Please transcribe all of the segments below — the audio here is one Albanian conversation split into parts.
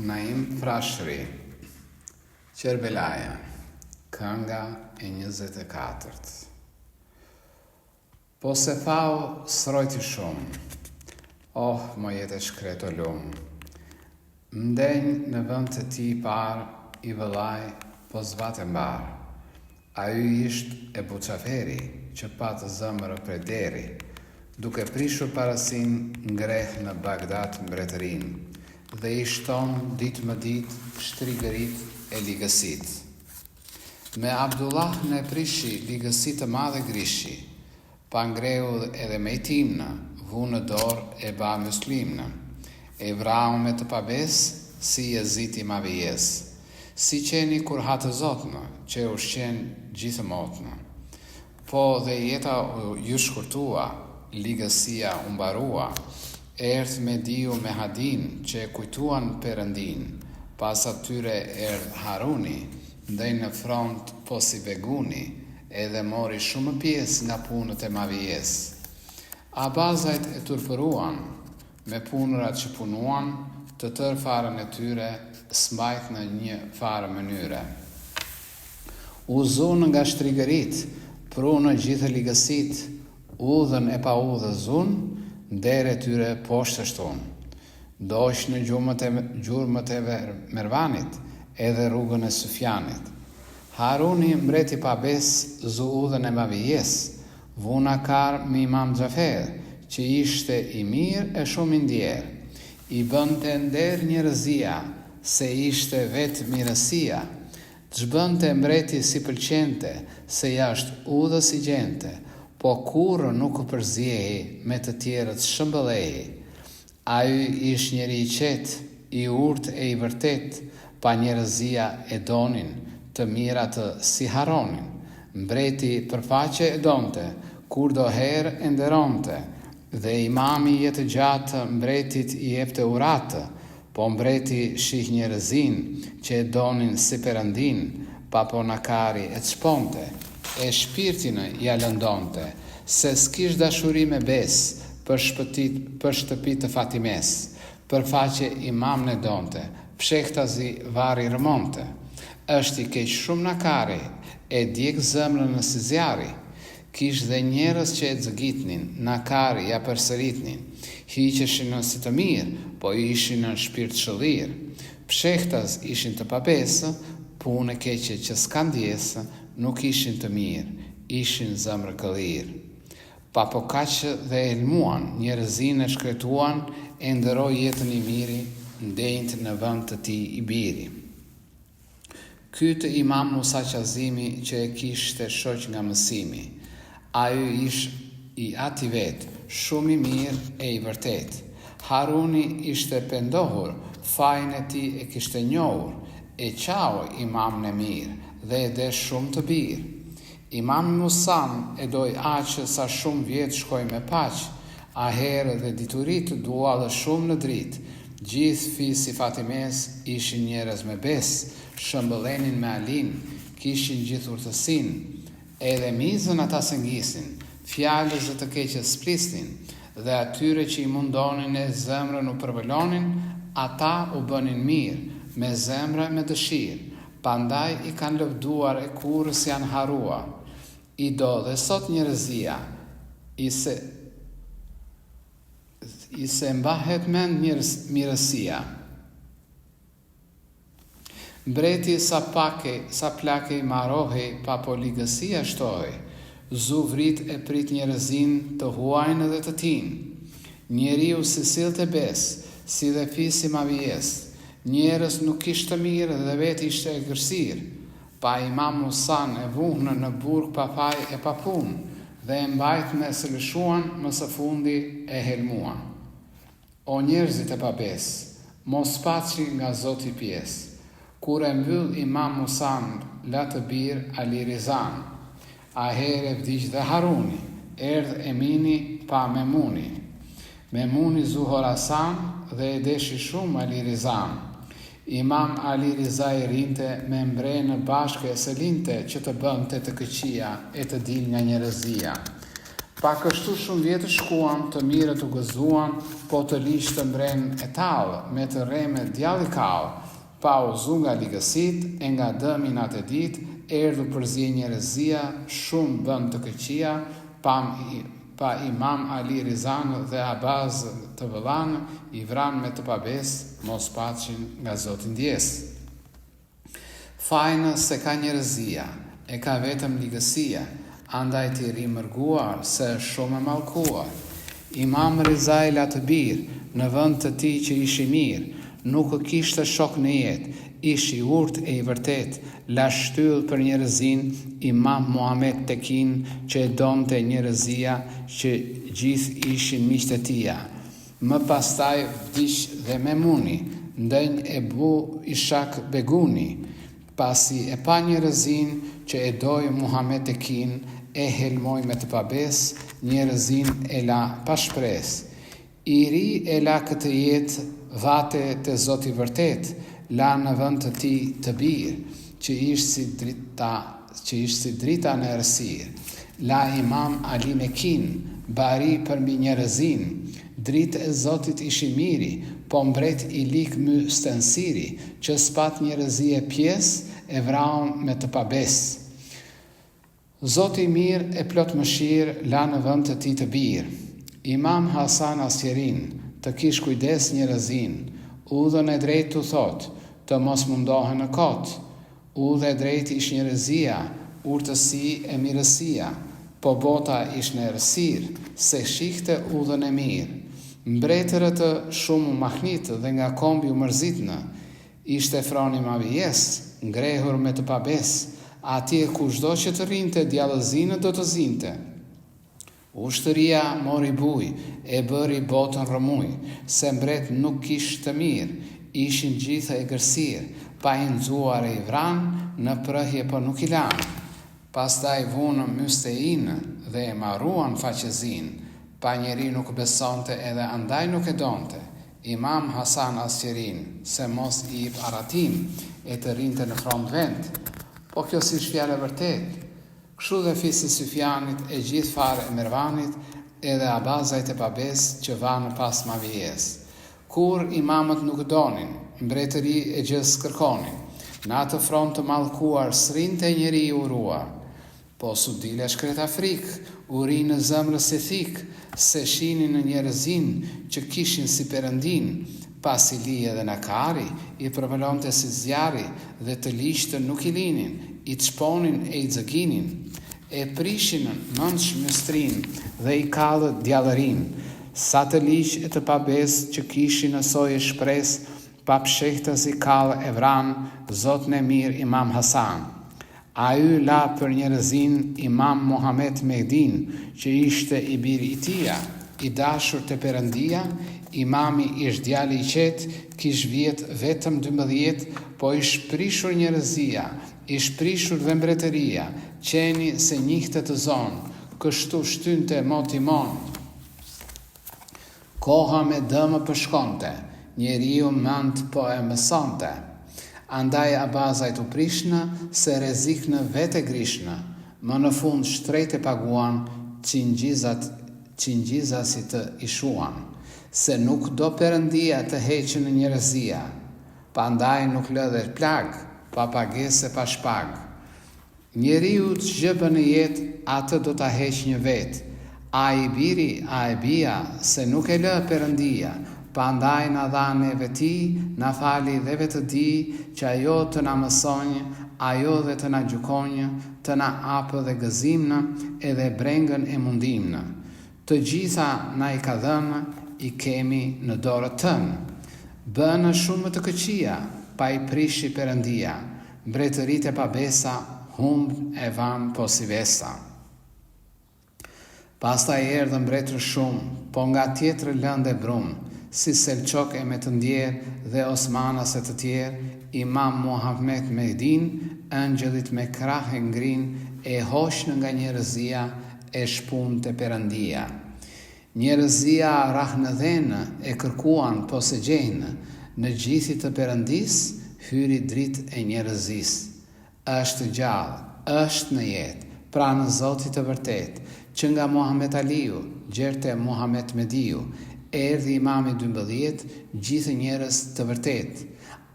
Naim Frashëri, Qerbelaja, kënga e 24. Po se thau srojti shumë, më jetë e shkreto lumë. Mdenj në vend të ti par, i vëllaj, po zvat e mbar. A ju isht e buqaferi, që patë zëmërë për deri, duke prishur parasin ngreh në Bagdad mbretërin, dhe i shton dit më dit shtrigërit e ligësit. Me Abdullah në prishi ligësit të madhe grishi, pa ngreu edhe me i timna, vu në dorë e ba muslimna, e vrau me të pabes, si e ziti ma vijes, si qeni kur hatë zotna, që u shqen gjithë motna. Po dhe jeta ju shkurtua, ligësia umbarua, erdh me diu me hadin, që e kujtuan Perëndin, pas atyre erdh Haruni, ndej në front po si beguni, edhe mori shumë pjesë nga punët e mavijes. Abazajt e turpëruan, me punërat që punuan, të tërë farën e tyre, smajt në një farë mënyre. U zunë nga shtrigërit, pru në gjithë ligësit, udhën e pa udhë zunë, ndere tyre poshtë shton. Dosh në gjurmët e Mervanit, edhe rrugën e Sufjanit. Haruni mbreti pabes, zu udhën e mavijes, vuna kar me Imam Xhafer, që ishte i mirë e shumë i ndjerë. I bënte nder njerëzia, se ishte vetë mirësia. Ç'bënte mbreti si pëlqente, se jashtë udhës i gjente, po kurrë nuk përziehi me të tjerët shëmbëllehi. Ai ish njeri i qetë, i urtë e i vërtet, pa njerëzia e donin, të mirat si Haronin. Mbreti përfaqe e donte, kur do herë e nderonte, dhe imami jetë gjatë mbretit i jepte uratë, po mbreti shih njerëzin, që e donin si Perëndin, pa ponakari e çponte, e shpirtin ja lëndonte, se s'kish dashuri me bes, për shtëpi të Fatimes, për faqe imam në donte, pshektazi vari rëmonte. Është i keq shumë nakari, e djek zemrën në si zjari, kish dhe njerës që e zëgitnin, nakari ja përsëritnin, hiqeshin në si të mirë, po ishin në shpirt shëllir. Pshektaz ishin të pabesë, punë keqe që s'kan djesë, nuk ishin të mirë, ishin zemrë këllir. Pa po kaqë dhe elmuan, njerëzin e shkretuan, e ndëroj jetën i miri, ndejnët në vend të ti i biri. Kytë Imam Musa Qazimi që e kishte shoq nga mësimi, ajo ish i ati vetë, shumë i mirë e i vërtet. Haruni ishte pendohur, fajnë e ti e kishte njohur, e qau imam në mirë, dhe edhe shumë të birë. Imam Musan e doj aqë sa shumë vjetë shkoj me paqë, a herë dhe diturit dua dhe shumë në dritë. Gjithë fisi Fatimes ishin njerëz me besë, shëmbëlenin me alin, kishin gjithë urtësin, edhe mizën ata se ngisin, fjallës dhe të keqës splisnin, dhe atyre që i mundonin e zemrën u përvëlonin, ata u bënin mirë, me zemrë me dëshirë, pandaj i kanë lëvduar e kurës janë harua. I do dhe sot njerëzia, i se mbahet mend mirësia. Mbreti sa plake i marohi, pa po ligësia shtoj, zuvrit e prit njerëzin të huajnë dhe të tin. Njeriu si sill të bes, si dhe fisi ma vijes, njerës nuk ishte mirë dhe vetë ishte e gërsir, pa Imam Musan e vuhnë në burg pa faj e pa pun, dhe e mbajt me së lëshuan, më së fundi e helmuan. O njerëzit e pabes, mos paçi nga Zoti pjesë, kur e mbyll Imam Musan, la të bir Ali Rizan, a here vdiq dhe Haruni, erdh Emini pa Memuni. Memuni zu Horasan dhe e deshi shumë Ali Rizan. Imam Ali Riza i rinte me mbrenë bashkë e selinte që të bënte të këqia e të dil nga njerëzia. Pa kështu shumë vjetë shkuan, të mirët u gëzuan, po të liqë të mbren e talë, me të reme djalli kalë, pa u zu nga ligësit, e nga dëmin atë dit, erdhu përzje njerëzia, shumë bënd të këqia, pa Imam Ali Rizan dhe Abaz të vëllanë, i vran me të pabes, mos pacin nga Zotin Djes. Fajnë se ka njerëzia, e ka vetëm ligësia, andaj të i rimërguar, se shumë e malkuar. Imam Rizaj la të birë, në vend të ti që ishi mirë, nuk kishte shok në jetë, ishi urt e i vërtet, la shtyll për njerëzin, Imam Muhamet Tekin, që e donte njerëzia, që gjithë ishin miqtë e tia. Më pastaj vdiq dhe Memuni, ndenj e bu Ishak Beguni, pasi e pa njerëzin që e doj Muhamet Tekin, e helmoj me të pabes, njerëzin e la pa shpres. I ri e la këtë jetë, vate të Zoti vërtet, la në vend të ti të birë, që ishtë si drita në errësirë. La Imam Ali Mekin, bari përmbi njerëzin, dritë e Zotit ishi miri, po mbret i lik my stensiri, që spat njerëzie pjesë e vraun me të pabes. Zoti mirë e plot mëshirë, la në vend të ti të birë. Imam Hasan Asjerin, të kish kujdes njerëzin, udhën e drejt të thot, të mos mundohen në kot, udhë e drejt ish njerëzia, urtësi e mirësia, po bota ish në errësirë, se shikte udhën e mirë. Mbretërët shumë u mahnitë dhe nga kombi u mërzitnë, ishte froni ma vijes, ngrehur me të pabes, atje kushdo që të rinte djallëzinë do të zinte. Ushtëria mori buj, e bëri botën rëmuj, se mbret nuk kishte të mirë, ishin gjithë e gërsirë, pa i nxuar e i vran, në prëhje po nuk i lanë. Pastaj vunën Mysteinë dhe e marruan faqezin, pa njeri nuk besonte edhe andaj nuk e donte. Imam Hasan Asjerin, se mos i jep aratim, e të rinte në front vend. Po kjo si shfjale vërtet. Kështu dhe fisi Syfjanit e gjithë fare e Mervanit, edhe Abazajt e pabes që vanë pas mavijes. Kur imamët nuk donin, mbretëri e gjës kërkonin, në atë front të mallkuar srinte njeri i uruar. Po su dile shkret Afrik, uri në zëmrës e thik, se shinin në njerëzin që kishin si perëndin, pas i lije dhe në kari, i përvelonte si zjari dhe të liqtë nuk i linin, i të shponin e i dzëginin, e prishinën nënsh mjëstrin dhe i kalë djallërin, sa të liqë e të pabes që kishin nësoj e shpres, pa pshehtë si kalë e vran, zotën e mirë Imam Hasan. A ju la për njerëzin Imam Muhamet Mehdin, që ishte i biri i tia, i dashur të perëndia, imami ish djali i qetë, kish vjet vetëm 12, po ish prishur njerëzia, ish prishur dhe mbretëria, qeni se njihte të zonë, kështu shtynte motimon. Koha me dëmë përshkonte, njeriu mend po e mësonte. Andaj Abazajt u prishnë, se reziknë vete grishnë, më në fund shtrejt e paguan, qingjizasit të ishuan, se nuk do perëndia të heqën në njerëzia, pa ndaj nuk lëdhe plag, pa pagese pa shpag. Njeriu të gjëbë në jetë, atë do të heq një vetë, a i biri, a e bia, se nuk e lë perëndia, pa ndaj në dhane veti, në fali dhe vetë di, që ajo të në mësonjë, ajo dhe të në gjukonjë, të në apë dhe gëzimnë, edhe brengën e mundimnë. Të gjitha na i ka dhënë, i kemi në dorë tënë. Bënë shumë të këqia, pa i prishi perëndia, mbretërit e pabesa, humb e van po si vesa. Pastaj erdhën mbretër shumë, po nga tjetër lëndë e brumë, si Selçok e me të ndjerë dhe Osmanas e të tjerë, Imam Muhamet Mehdin, ëngjëllit me krah e ngrin, e hoshnë nga njerëzia, e shpun të perëndia. Njerëzia rah në dhenë, e kërkuan po se gjenë, në gjithit të perëndis, hyri drit e njerëzis. Është gjallë, është në jetë, pra në Zotit të vërtet, që nga Muhammed Aliu, gjerte Muhammed Mediu, erdhi Imami 12, gjithë njerëz të vërtet.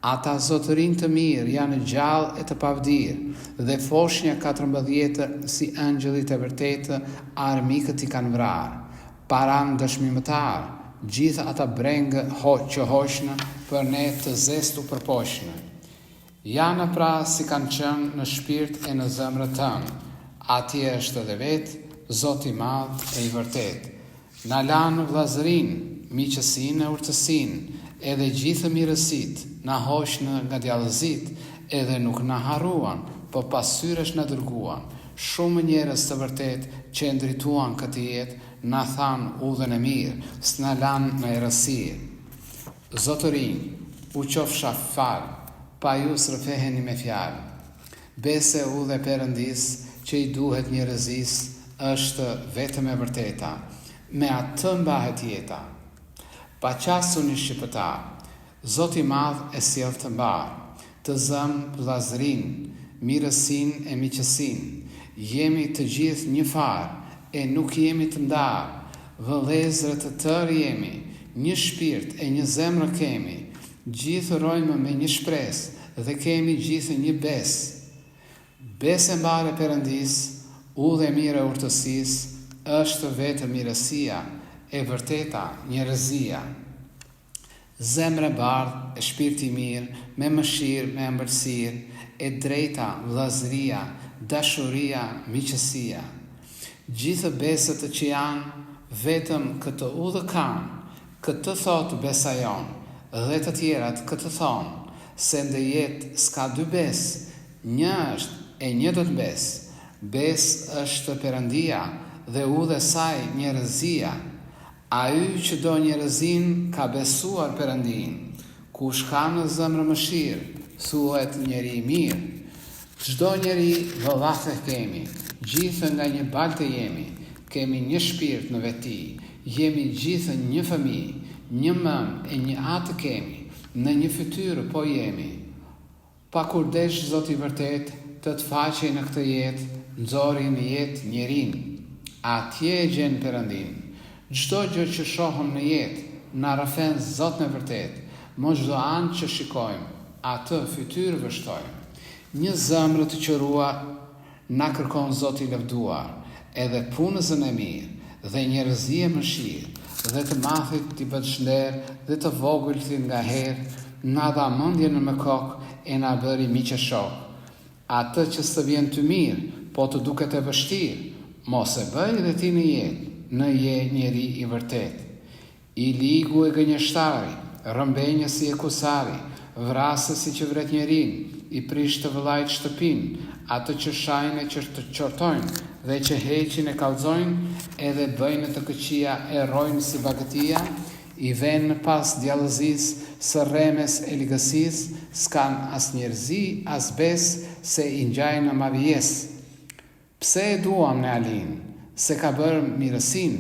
Ata zotërin të mirë janë gjallë e të pavdir, dhe foshnja 14 si angjëllit e vërtetë, armikët i kanë vrarë. Paran dëshmimtar, gjithë ata brengë që hoshnë për ne të zestu për poshnë. Janë pra si kanë qenë në shpirt e në zemrën tënë. Atje është edhe vetë, Zoti i madh e i vërtet. Na lanë vllazërin, miqësinë e urtësinë, edhe gjithë mirësit, na hoshnë nga djallëzit, edhe nuk na harruan, po pasyresh na dërguan. Shumë njerëz të vërtet që ndrituan këtë jetë, na than udhën e mirë, s'na lanë në errësirë. Zotërin, u qofsha falë, pa ju srëfeheni me fjalë. Bese udhë e Perëndis që i duhet njerëzis është vetëm e vërteta, me atë mbahet jeta. Pa qasuni shqiptar, Zoti i madh e sjell të mbar, të zëm vllazërin, mirësin e miqësin. Jemi të gjithë një farë e nuk jemi të ndarë, vëllezër të tërë jemi, një shpirt e një zemrë kemi, gjithë rojmë me një shpresë dhe kemi gjithë një besë. Besë e mbarë e Perëndis, udhë e mirë e urtësisë, është vetë mirësia, e vërteta njerëzia. Zemre bardhë e shpirti mirë, me mëshirë, me ëmbëlsirë, e drejta, vllazëria, dashuria, miqësia. Gjithë besët që janë, vetëm këtë udhë kanë, këtë thotë besa jonë, dhe të tjerat këtë thonë, se ndë jetë s'ka dy besë, një është e një do të besë. Besë është Perëndia dhe udhë e saj njerëzia. Ai që do njerëzin ka besuar Perëndin. Kush ka në zemrë mëshirë, thuhet njeri i mirë. Çdo njeri vëllathë kemi, gjithë nga një balte jemi, kemi një shpirt në veti, jemi gjithë një fëmijë, një mëm e një atë kemi, në një fytyrë po jemi. Pa kur desh Zoti i vërtet të të faqej në këtë jetë, nxori në jetë njerin. Atje e gjen Perëndin. Çdo gjë që shohëm në jetë, na rrëfen Zot në vërtet. Mos çdo anë që shikojmë, atë fytyrë vështojmë. Një zemrë të qëruar na kërkon Zoti i lavduar, edhe punëzën e mirë dhe njerëzie mëshirë, dhe të mathit t'i bët shnder dhe të vogëltit nga herë, na dha mendje në më kokë e na bëri miqë shok. Atë që s'të vjen të mirë, po të duket e vështirë, mos e bëj dhe ti në jetë, në je njeri i vërtet. I ligu e gënjeshtari, rëmbenjësi e kusari, vrasësi që vret njerin, i prish të vëllajt shtëpin, atë që shajnë e që të qortojnë, dhe që heqin e kalzojnë, edhe bëjnë të këqia e rojnë si bagëtia, i venë pas djallëzis, së remes e ligësis, s'kan as njerëzi, as bes, se i ngjajnë në mavijes. Pse e duam në Alin, se ka bërë mirësin,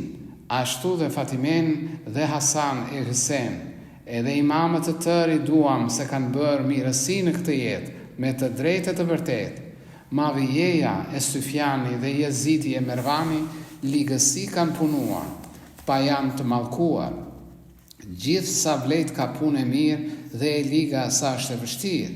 ashtu dhe Fatimen dhe Hasan e Hüsen, edhe imamët të tërë i duam se kanë bërë mirësin në këtë jetë, me të drejtë të vërtet. Mavijeja e Syfjani dhe Jezidi e Mervani ligësi kanë punuar, pa janë të mallkuar. Gjithë sa vlet ka punë e mirë dhe e liga sa është e vështirë.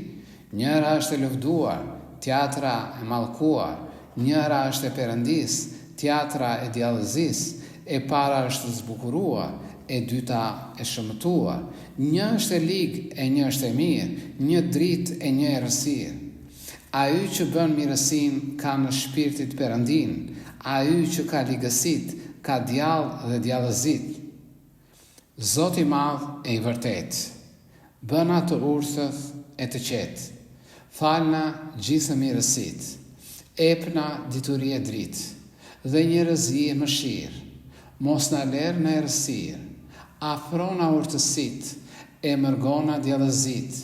Njëra është e lëvduar, teatra e mallkuar, njëra është e Perëndis, teatra e djallëzis, e para është zbukuruar, e dyta e shëmtuar. Një është e ligë e një është e mirë, një dritë e një errësirë. Ai që bën mirësin ka në shpirtit Perëndin, ai që ka ligësit, ka djallë dhe djallëzit. Zoti i madh e i vërtet, bëna të urthët e të qetë, falna gjithë mirësit, epna dituri e dritë, dhe njerëzi e mëshirë, mos na lërë në errësirë, afrona urtësit, e mërgona djallëzit,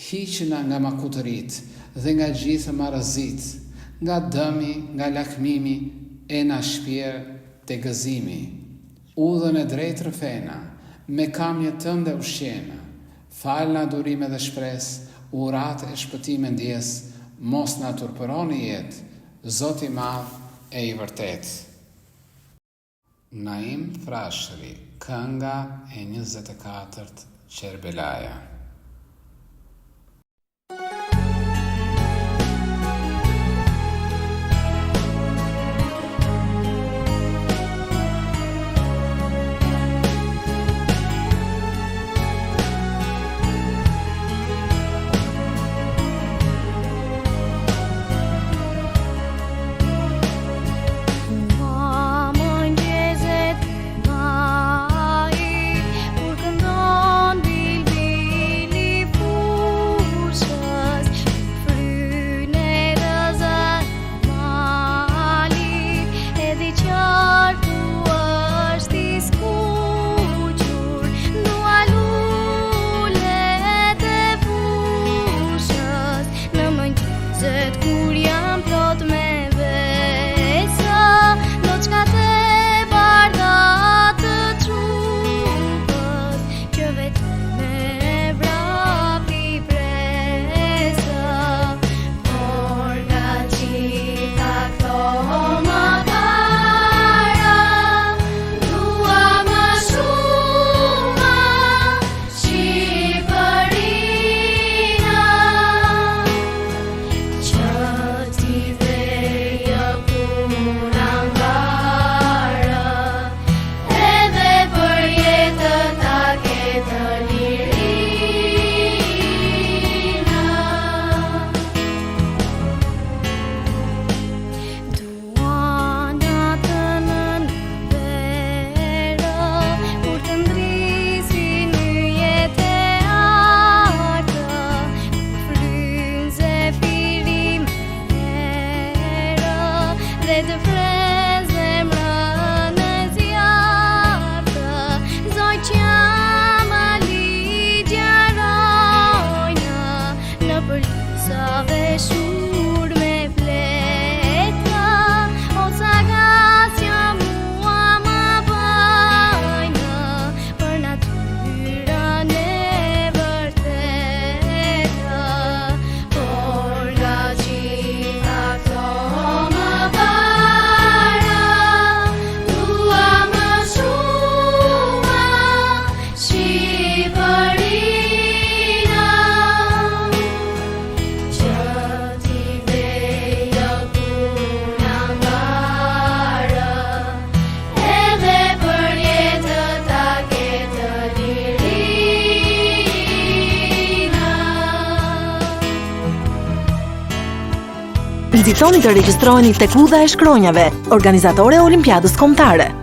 hiqna nga makutërit dhe nga gjithë marrëzit, nga dëmi, nga lakmimi, e na shpjerë te gëzimi. Udhën e drejtë rëfena, me kamje tënde ushqena, falna durime dhe shpres, urat e shpëtime ndjes, mos na turpëroni jetë, Zoti i madh e i vërtet. Naim Frashëri, kënga e 24 Qerbelaja. Të freze mërë në zjarë, zoj që më ligjarojnë në përlisave shur me fleta, o sagasja mua më bëjnë për natyrën e vërteta, por nga gjitha këto Nxitoni të regjistroheni tek Kludha e Shkronjave, organizatore e Olimpiadës Kombëtare.